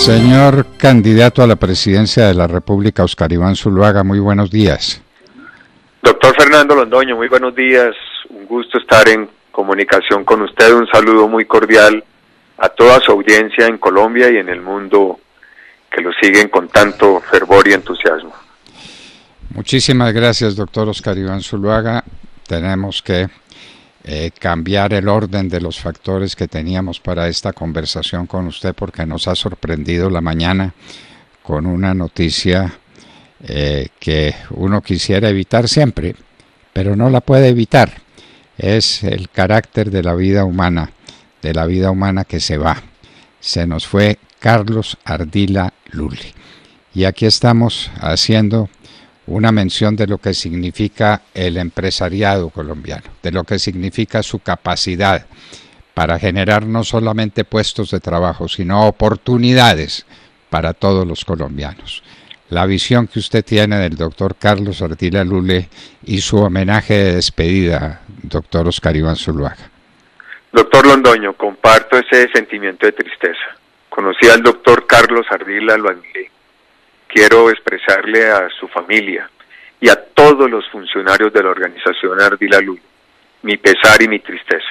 Señor candidato a la presidencia de la República, Óscar Iván Zuluaga, muy buenos días. Doctor Fernando Londoño, muy buenos días. Un gusto estar en comunicación con usted. Un saludo muy cordial a toda su audiencia en Colombia y en el mundo que lo siguen con tanto fervor y entusiasmo. Muchísimas gracias, doctor Óscar Iván Zuluaga. Tenemos que cambiar el orden de los factores que teníamos para esta conversación con usted, porque nos ha sorprendido la mañana con una noticia que uno quisiera evitar siempre, pero no la puede evitar. Es el carácter de la vida humana que se va. Se nos fue Carlos Ardila Lulli. Y aquí estamos haciendo una mención de lo que significa el empresariado colombiano, de lo que significa su capacidad para generar no solamente puestos de trabajo, sino oportunidades para todos los colombianos. La visión que usted tiene del doctor Carlos Ardila Lulli y su homenaje de despedida, doctor Óscar Iván Zuluaga. Doctor Londoño, comparto ese sentimiento de tristeza. Conocí al doctor Carlos Ardila, lo admiré. Quiero expresarle a su familia y a todos los funcionarios de la organización Ardila Lulli mi pesar y mi tristeza.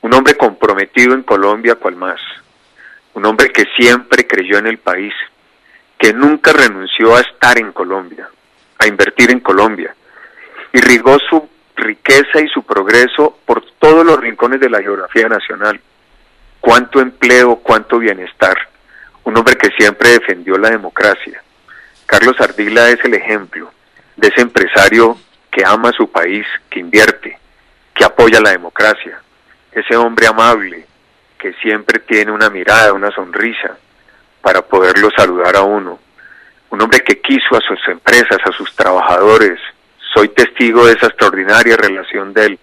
Un hombre comprometido en Colombia cual más. Un hombre que siempre creyó en el país, que nunca renunció a estar en Colombia, a invertir en Colombia. Irrigó su riqueza y su progreso por todos los rincones de la geografía nacional. Cuánto empleo, cuánto bienestar. Un hombre que siempre defendió la democracia. Carlos Ardila es el ejemplo de ese empresario que ama su país, que invierte, que apoya la democracia. Ese hombre amable que siempre tiene una mirada, una sonrisa para poderlo saludar a uno. Un hombre que quiso a sus empresas, a sus trabajadores. Soy testigo de esa extraordinaria relación de él,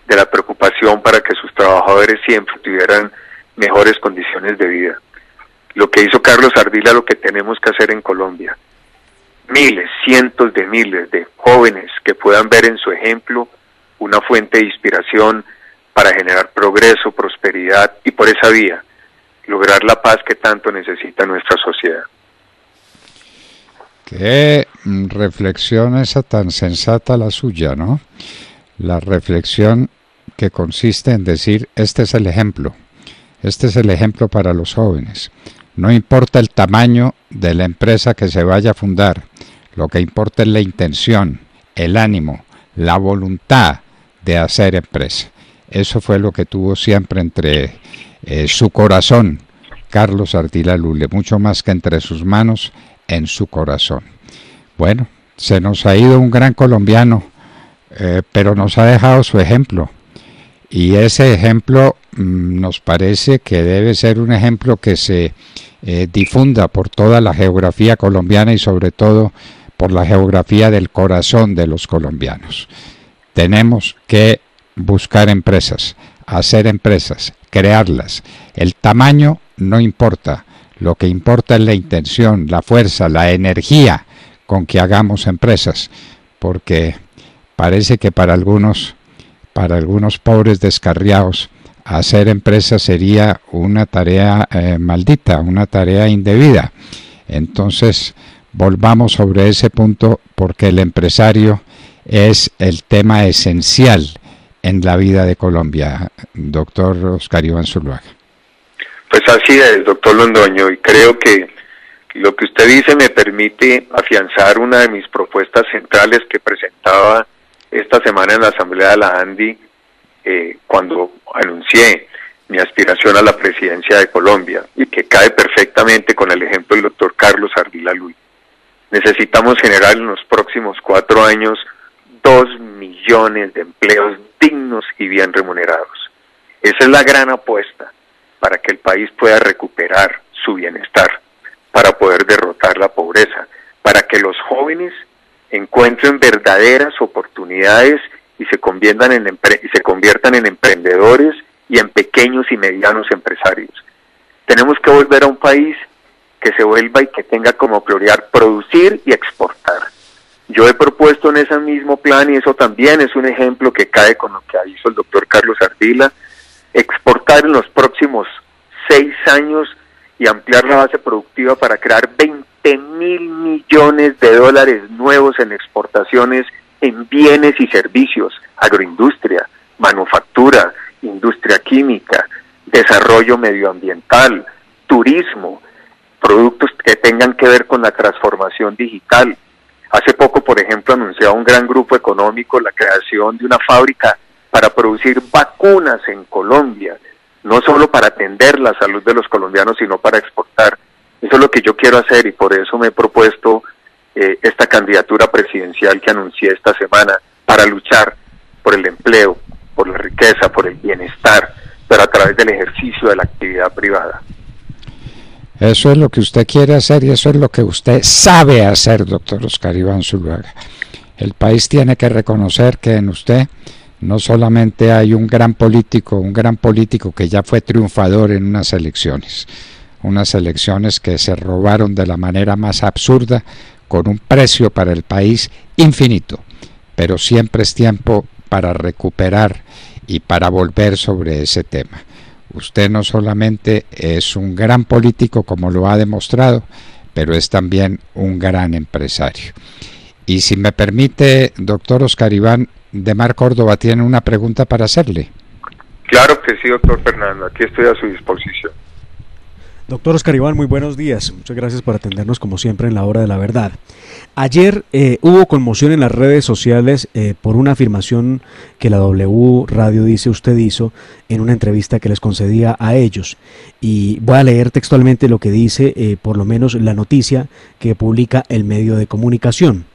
de la preocupación para que sus trabajadores siempre tuvieran mejores condiciones de vida. Lo que hizo Carlos Ardila, lo que tenemos que hacer en Colombia. Miles, cientos de miles de jóvenes que puedan ver en su ejemplo una fuente de inspiración para generar progreso, prosperidad y por esa vía lograr la paz que tanto necesita nuestra sociedad. Qué reflexión esa tan sensata la suya, ¿no? La reflexión que consiste en decir, este es el ejemplo para los jóvenes. No importa el tamaño de la empresa que se vaya a fundar, lo que importa es la intención, el ánimo, la voluntad de hacer empresa. Eso fue lo que tuvo siempre entre su corazón Carlos Ardila Lulli, mucho más que entre sus manos, en su corazón. Bueno, se nos ha ido un gran colombiano, pero nos ha dejado su ejemplo. Y ese ejemplo nos parece que debe ser un ejemplo que se difunda por toda la geografía colombiana y sobre todo por la geografía del corazón de los colombianos. Tenemos que buscar empresas, hacer empresas, crearlas. El tamaño no importa, lo que importa es la intención, la fuerza, la energía con que hagamos empresas, porque parece que para algunos pobres descarriados, hacer empresas sería una tarea maldita, una tarea indebida. Entonces, volvamos sobre ese punto, porque el empresario es el tema esencial en la vida de Colombia, doctor Óscar Iván Zuluaga. Pues así es, doctor Londoño, y creo que lo que usted dice me permite afianzar una de mis propuestas centrales que presentaba esta semana en la Asamblea de la ANDI, cuando anuncié mi aspiración a la presidencia de Colombia, y que cae perfectamente con el ejemplo del doctor Carlos Ardila Lulli. Necesitamos generar en los próximos 4 años 2 millones de empleos dignos y bien remunerados. Esa es la gran apuesta para que el país pueda recuperar su bienestar, para poder derrotar la pobreza, para que los jóvenes encuentren verdaderas oportunidades y se conviertan en emprendedores y en pequeños y medianos empresarios. Tenemos que volver a un país que se vuelva y que tenga como prioridad producir y exportar. Yo he propuesto en ese mismo plan, y eso también es un ejemplo que cae con lo que hizo el doctor Carlos Ardila, exportar en los próximos 6 años y ampliar la base productiva para crear 20.000 millones de dólares nuevos en exportaciones en bienes y servicios, agroindustria, manufactura, industria química, desarrollo medioambiental, turismo, productos que tengan que ver con la transformación digital. Hace poco, por ejemplo, anunciaba un gran grupo económico la creación de una fábrica para producir vacunas en Colombia, no solo para atender la salud de los colombianos, sino para exportar. Eso es lo que yo quiero hacer y por eso me he propuesto esta candidatura presidencial que anuncié esta semana para luchar por el empleo, por la riqueza, por el bienestar, pero a través del ejercicio de la actividad privada. Eso es lo que usted quiere hacer y eso es lo que usted sabe hacer, doctor Oscar Iván Zuluaga. El país tiene que reconocer que en usted no solamente hay un gran político que ya fue triunfador en unas elecciones que se robaron de la manera más absurda, con un precio para el país infinito, pero siempre es tiempo para recuperar y para volver sobre ese tema. Usted no solamente es un gran político como lo ha demostrado, pero es también un gran empresario. Y si me permite, doctor Oscar Iván, Demar Córdoba tiene una pregunta para hacerle. Claro que sí, doctor Fernando, aquí estoy a su disposición. Doctor Oscar Iván, muy buenos días. Muchas gracias por atendernos como siempre en la hora de la verdad. Ayer hubo conmoción en las redes sociales por una afirmación que la W Radio Dice usted hizo en una entrevista que les concedía a ellos. Y voy a leer textualmente lo que dice, por lo menos la noticia que publica el medio de comunicación.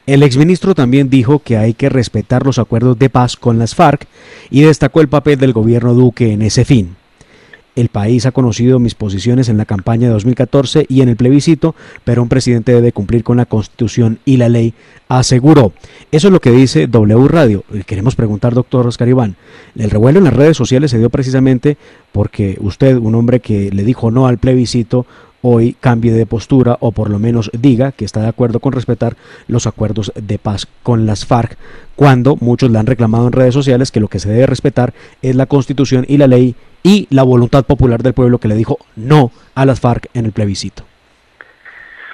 El exministro también dijo que hay que respetar los acuerdos de paz con las FARC y destacó el papel del gobierno Duque en ese fin. El país ha conocido mis posiciones en la campaña de 2014 y en el plebiscito, pero un presidente debe cumplir con la Constitución y la ley, aseguró. Eso es lo que dice W Radio. Queremos preguntar, doctor Oscar Iván, el revuelo en las redes sociales se dio precisamente porque usted, un hombre que le dijo no al plebiscito, hoy cambie de postura o por lo menos diga que está de acuerdo con respetar los acuerdos de paz con las FARC, cuando muchos le han reclamado en redes sociales que lo que se debe respetar es la Constitución y la ley y la voluntad popular del pueblo que le dijo no a las FARC en el plebiscito.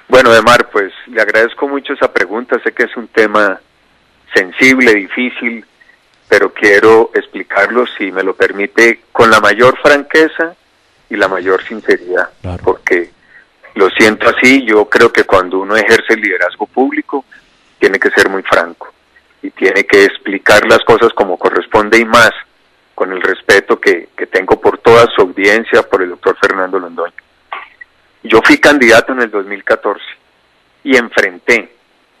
Bueno, Demar, pues le agradezco mucho esa pregunta, sé que es un tema sensible, difícil, pero quiero explicarlo, si me lo permite, con la mayor franqueza y la mayor sinceridad, claro. Porque lo siento así, yo creo que cuando uno ejerce el liderazgo público, tiene que ser muy franco y tiene que explicar las cosas como corresponde y más, con el respeto que tengo por toda su audiencia, por el doctor Fernando Londoño. Yo fui candidato en el 2014 y enfrenté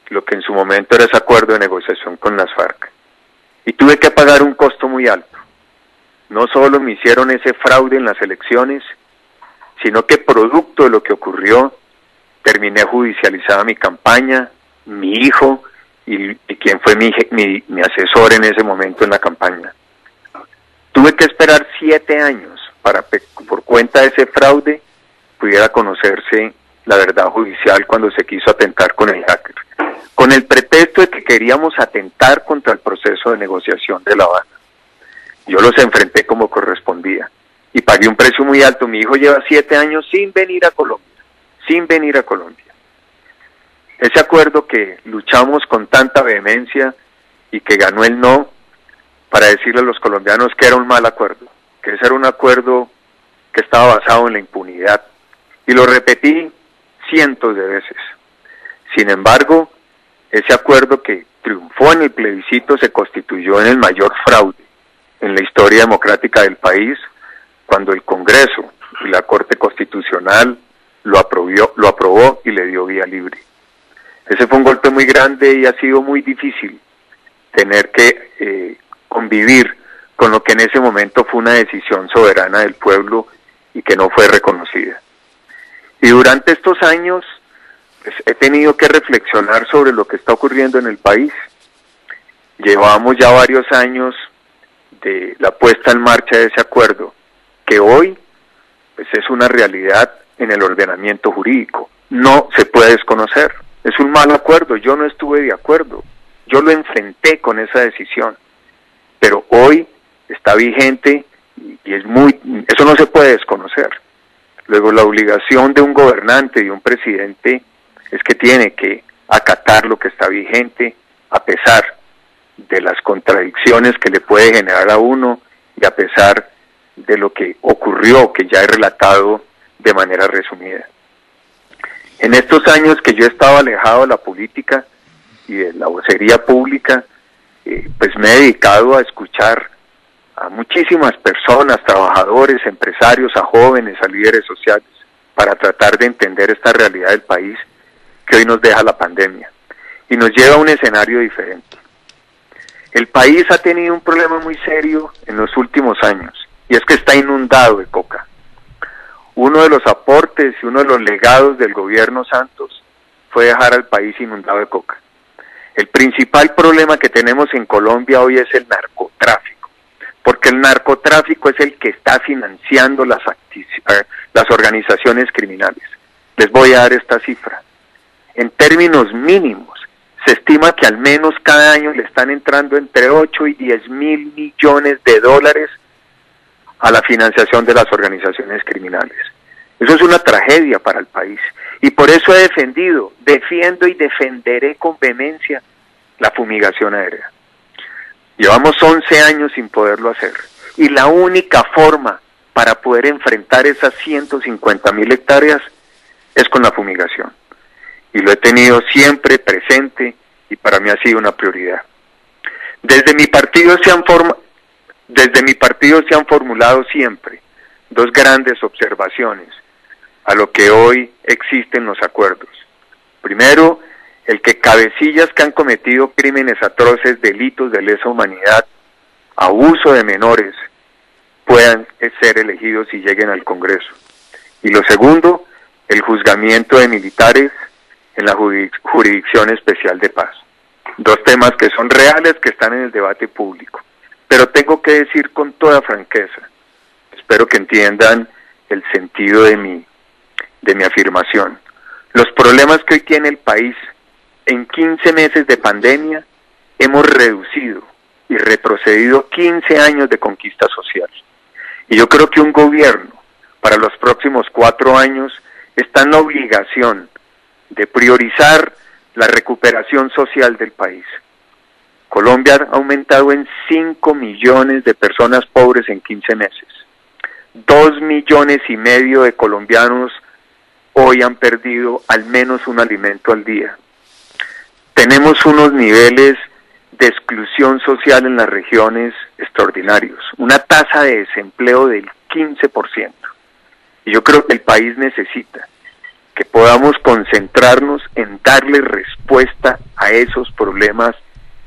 lo que en su momento era ese acuerdo de negociación con las FARC. Y tuve que pagar un costo muy alto. No solo me hicieron ese fraude en las elecciones, sino que producto de lo que ocurrió, terminé judicializada mi campaña, mi hijo y quien fue mi asesor en ese momento en la campaña. Tuve que esperar 7 años para que por cuenta de ese fraude pudiera conocerse la verdad judicial cuando se quiso atentar con el hacker, con el pretexto de que queríamos atentar contra el proceso de negociación de La Habana. Yo los enfrenté como correspondía y pagué un precio muy alto. Mi hijo lleva 7 años sin venir a Colombia. Ese acuerdo que luchamos con tanta vehemencia y que ganó el no, para decirle a los colombianos que era un mal acuerdo, que ese era un acuerdo que estaba basado en la impunidad. Y lo repetí cientos de veces. Sin embargo, ese acuerdo que triunfó en el plebiscito se constituyó en el mayor fraude en la historia democrática del país, cuando el Congreso y la Corte Constitucional lo aprobó y le dio vía libre. Ese fue un golpe muy grande y ha sido muy difícil tener que convivir con lo que en ese momento fue una decisión soberana del pueblo y que no fue reconocida. Y durante estos años pues, he tenido que reflexionar sobre lo que está ocurriendo en el país. Llevamos ya varios años de la puesta en marcha de ese acuerdo, que hoy pues, es una realidad en el ordenamiento jurídico. No se puede desconocer. Es un mal acuerdo, yo no estuve de acuerdo. Yo lo enfrenté con esa decisión. Pero hoy está vigente y eso no se puede desconocer. Luego, la obligación de un gobernante y un presidente es que tiene que acatar lo que está vigente, a pesar de las contradicciones que le puede generar a uno y a pesar de lo que ocurrió, que ya he relatado de manera resumida. En estos años que yo estaba alejado de la política y de la vocería pública, pues me he dedicado a escuchar a muchísimas personas, trabajadores, empresarios, a jóvenes, a líderes sociales, para tratar de entender esta realidad del país que hoy nos deja la pandemia y nos lleva a un escenario diferente. El país ha tenido un problema muy serio en los últimos años, y es que está inundado de coca. Uno de los aportes y uno de los legados del gobierno Santos fue dejar al país inundado de coca. El principal problema que tenemos en Colombia hoy es el narcotráfico, porque el narcotráfico es el que está financiando las organizaciones criminales. Les voy a dar esta cifra. En términos mínimos, se estima que al menos cada año le están entrando entre 8 y 10 mil millones de dólares a la financiación de las organizaciones criminales. Eso es una tragedia para el país. Y por eso he defiendo y defenderé con vehemencia la fumigación aérea. Llevamos 11 años sin poderlo hacer. Y la única forma para poder enfrentar esas 150.000 hectáreas es con la fumigación. Y lo he tenido siempre presente y para mí ha sido una prioridad. Desde mi partido se han formulado siempre dos grandes observaciones a lo que hoy existen los acuerdos. Primero, el que cabecillas que han cometido crímenes atroces, delitos de lesa humanidad, abuso de menores, puedan ser elegidos y lleguen al Congreso. Y lo segundo, el juzgamiento de militares en la Jurisdicción Especial de Paz. Dos temas que son reales, que están en el debate público. Pero tengo que decir con toda franqueza, espero que entiendan el sentido de mi afirmación. Los problemas que hoy tiene el país, en 15 meses de pandemia, hemos reducido y retrocedido 15 años de conquista social. Y yo creo que un gobierno, para los próximos 4 años, está en la obligación de priorizar la recuperación social del país. Colombia ha aumentado en 5 millones de personas pobres en 15 meses. 2,5 millones de colombianos hoy han perdido al menos un alimento al día. Tenemos unos niveles de exclusión social en las regiones extraordinarios, una tasa de desempleo del 15%. Y yo creo que el país necesita que podamos concentrarnos en darle respuesta a esos problemas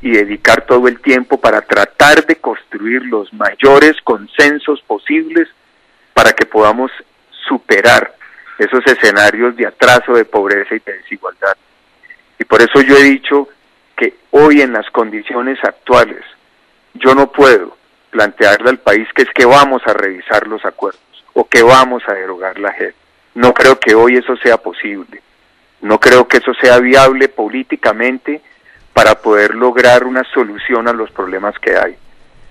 y dedicar todo el tiempo para tratar de construir los mayores consensos posibles para que podamos superar esos escenarios de atraso, de pobreza y de desigualdad. Y por eso yo he dicho que hoy en las condiciones actuales yo no puedo plantearle al país que es que vamos a revisar los acuerdos o que vamos a derogar la JEP. No creo que hoy eso sea posible. No creo que eso sea viable políticamente para poder lograr una solución a los problemas que hay.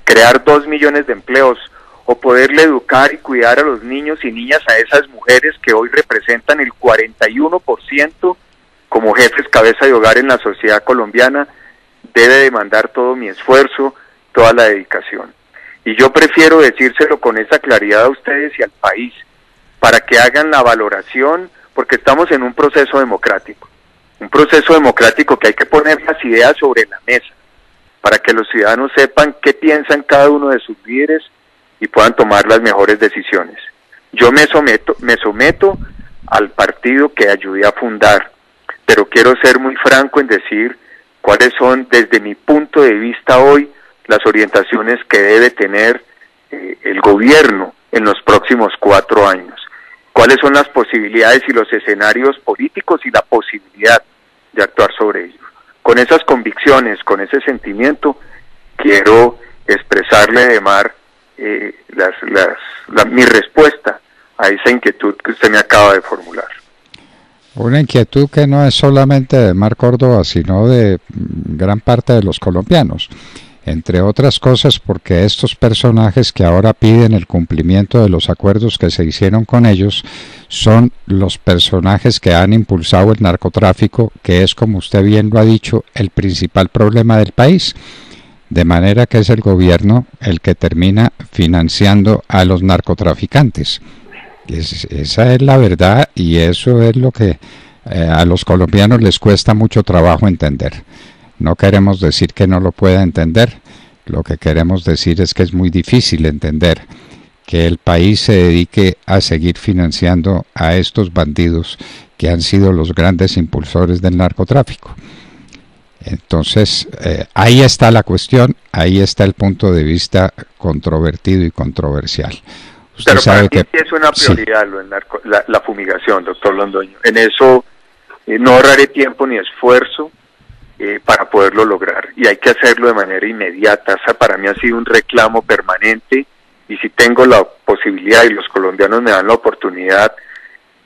Crear 2 millones de empleos o poderle educar y cuidar a los niños y niñas, a esas mujeres que hoy representan el 41% como jefes cabeza de hogar en la sociedad colombiana, debe demandar todo mi esfuerzo, toda la dedicación. Y yo prefiero decírselo con esa claridad a ustedes y al país, para que hagan la valoración, porque estamos en un proceso democrático que hay que poner las ideas sobre la mesa, para que los ciudadanos sepan qué piensan cada uno de sus líderes y puedan tomar las mejores decisiones. Yo me someto al partido que ayudé a fundar, pero quiero ser muy franco en decir cuáles son, desde mi punto de vista hoy, las orientaciones que debe tener el gobierno en los próximos 4 años. Cuáles son las posibilidades y los escenarios políticos y la posibilidad de actuar sobre ellos. Con esas convicciones, con ese sentimiento, quiero expresarle además mi respuesta a esa inquietud que usted me acaba de formular. Una inquietud que no es solamente de Mar Córdoba, sino de gran parte de los colombianos. entre otras cosas porque estos personajes que ahora piden el cumplimiento de los acuerdos que se hicieron con ellos son los personajes que han impulsado el narcotráfico, que es, como usted bien lo ha dicho, el principal problema del país. De manera que es el gobierno el que termina financiando a los narcotraficantes. Esa es la verdad, y eso es lo que a los colombianos les cuesta mucho trabajo entender. No queremos decir que no lo pueda entender, lo que queremos decir es que es muy difícil entender que el país se dedique a seguir financiando a estos bandidos que han sido los grandes impulsores del narcotráfico. Entonces, ahí está la cuestión, ahí está el punto de vista controvertido y controversial. Usted pero sabe que es una prioridad sí. la fumigación, doctor Londoño. En eso no ahorraré tiempo ni esfuerzo para poderlo lograr, y hay que hacerlo de manera inmediata. Esa para mí ha sido un reclamo permanente, y si tengo la posibilidad y los colombianos me dan la oportunidad,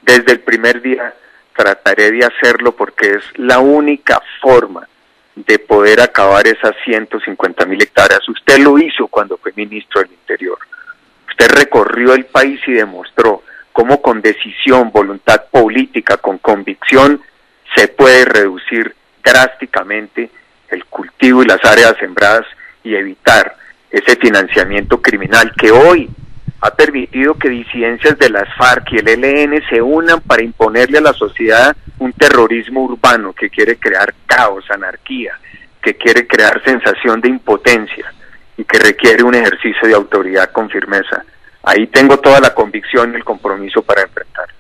desde el primer día trataré de hacerlo, porque es la única forma de poder acabar esas 150.000 hectáreas. Usted lo hizo cuando fue ministro del Interior. Usted recorrió el país y demostró cómo con decisión, voluntad política, con convicción, se puede reducir drásticamente el cultivo y las áreas sembradas y evitar ese financiamiento criminal que hoy ha permitido que disidencias de las FARC y el ELN se unan para imponerle a la sociedad un terrorismo urbano que quiere crear caos, anarquía, que quiere crear sensación de impotencia y que requiere un ejercicio de autoridad con firmeza. Ahí tengo toda la convicción y el compromiso para enfrentarlo.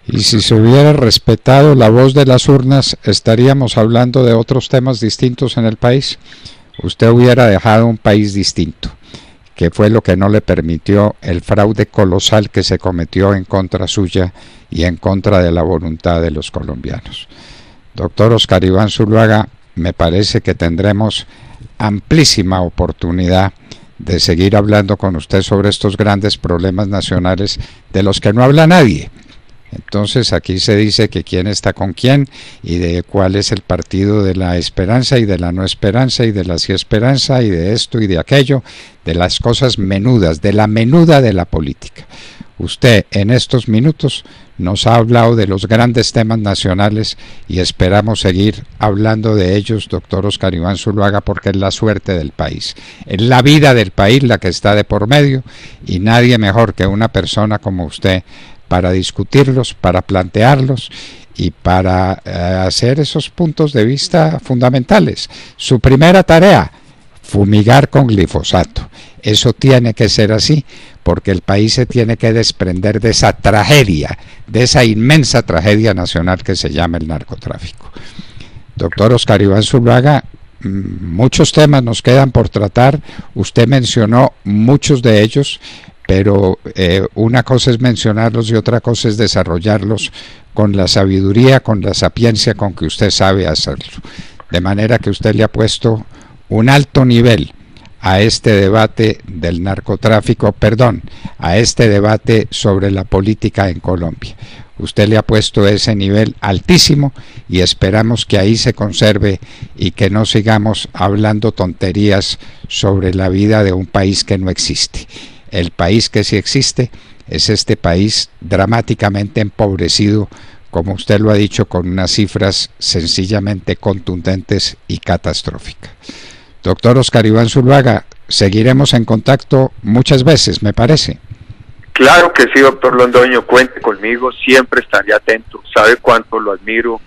Y si se hubiera respetado la voz de las urnas, estaríamos hablando de otros temas distintos en el país. Usted hubiera dejado un país distinto, que fue lo que no le permitió el fraude colosal que se cometió en contra suya y en contra de la voluntad de los colombianos. Doctor Oscar Iván Zuluaga, me parece que tendremos amplísima oportunidad de seguir hablando con usted sobre estos grandes problemas nacionales de los que no habla nadie. Entonces aquí se dice que quién está con quién y de cuál es el partido de la esperanza y de la no esperanza y de la sí esperanza y de esto y de aquello, de las cosas menudas, de la menuda de la política. Usted en estos minutos nos ha hablado de los grandes temas nacionales y esperamos seguir hablando de ellos, doctor Oscar Iván Zuluaga, porque es la suerte del país, es la vida del país la que está de por medio, y nadie mejor que una persona como usted para discutirlos, para plantearlos y para hacer esos puntos de vista fundamentales. Su primera tarea, fumigar con glifosato. Eso tiene que ser así, porque el país se tiene que desprender de esa tragedia, de esa inmensa tragedia nacional que se llama el narcotráfico. Doctor Oscar Iván Zuluaga, muchos temas nos quedan por tratar. Usted mencionó muchos de ellos, pero una cosa es mencionarlos y otra cosa es desarrollarlos con la sabiduría, con la sapiencia con que usted sabe hacerlo. De manera que usted le ha puesto un alto nivel a este debate del narcotráfico, a este debate sobre la política en Colombia. Usted le ha puesto ese nivel altísimo y esperamos que ahí se conserve y que no sigamos hablando tonterías sobre la vida de un país que no existe. El país que sí existe es este país dramáticamente empobrecido, como usted lo ha dicho, con unas cifras sencillamente contundentes y catastróficas. Doctor Oscar Iván Zuluaga, seguiremos en contacto muchas veces, me parece. Claro que sí, doctor Londoño, cuente conmigo, siempre estaré atento. Sabe cuánto lo admiro,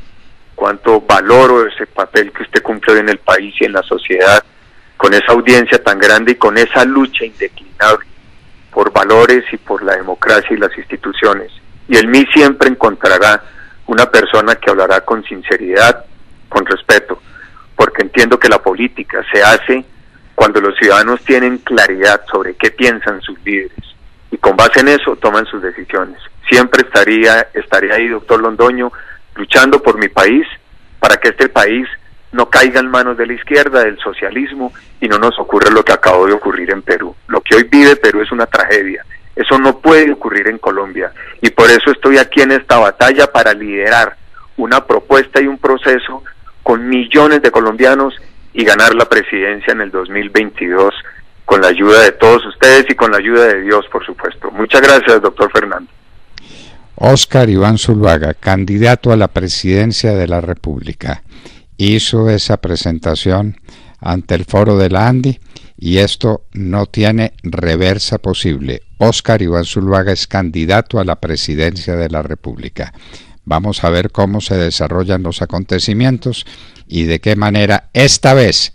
cuánto valoro ese papel que usted cumple en el país y en la sociedad, con esa audiencia tan grande y con esa lucha indeclinable por valores y por la democracia y las instituciones. Y en mí siempre encontrará una persona que hablará con sinceridad, con respeto, porque entiendo que la política se hace cuando los ciudadanos tienen claridad sobre qué piensan sus líderes y con base en eso toman sus decisiones. Siempre estaré ahí, doctor Londoño, luchando por mi país, para que este país no caiga en manos de la izquierda, del socialismo, y no nos ocurra lo que acabó de ocurrir en Perú. Lo que hoy vive Perú es una tragedia. Eso no puede ocurrir en Colombia, y por eso estoy aquí en esta batalla para liderar una propuesta y un proceso con millones de colombianos y ganar la presidencia en el 2022 con la ayuda de todos ustedes y con la ayuda de Dios, por supuesto. Muchas gracias, doctor Fernando. Óscar Iván Zuluaga, candidato a la presidencia de la República, hizo esa presentación ante el foro de la ANDI y esto no tiene reversa posible. Óscar Iván Zuluaga es candidato a la presidencia de la República. Vamos a ver cómo se desarrollan los acontecimientos y de qué manera esta vez,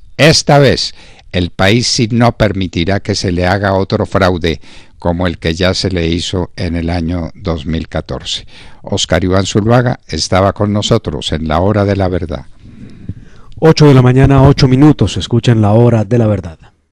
el país sí no permitirá que se le haga otro fraude como el que ya se le hizo en el año 2014. Óscar Iván Zuluaga estaba con nosotros en la Hora de la Verdad. 8 de la mañana, 8 minutos, escuchan la Hora de la Verdad.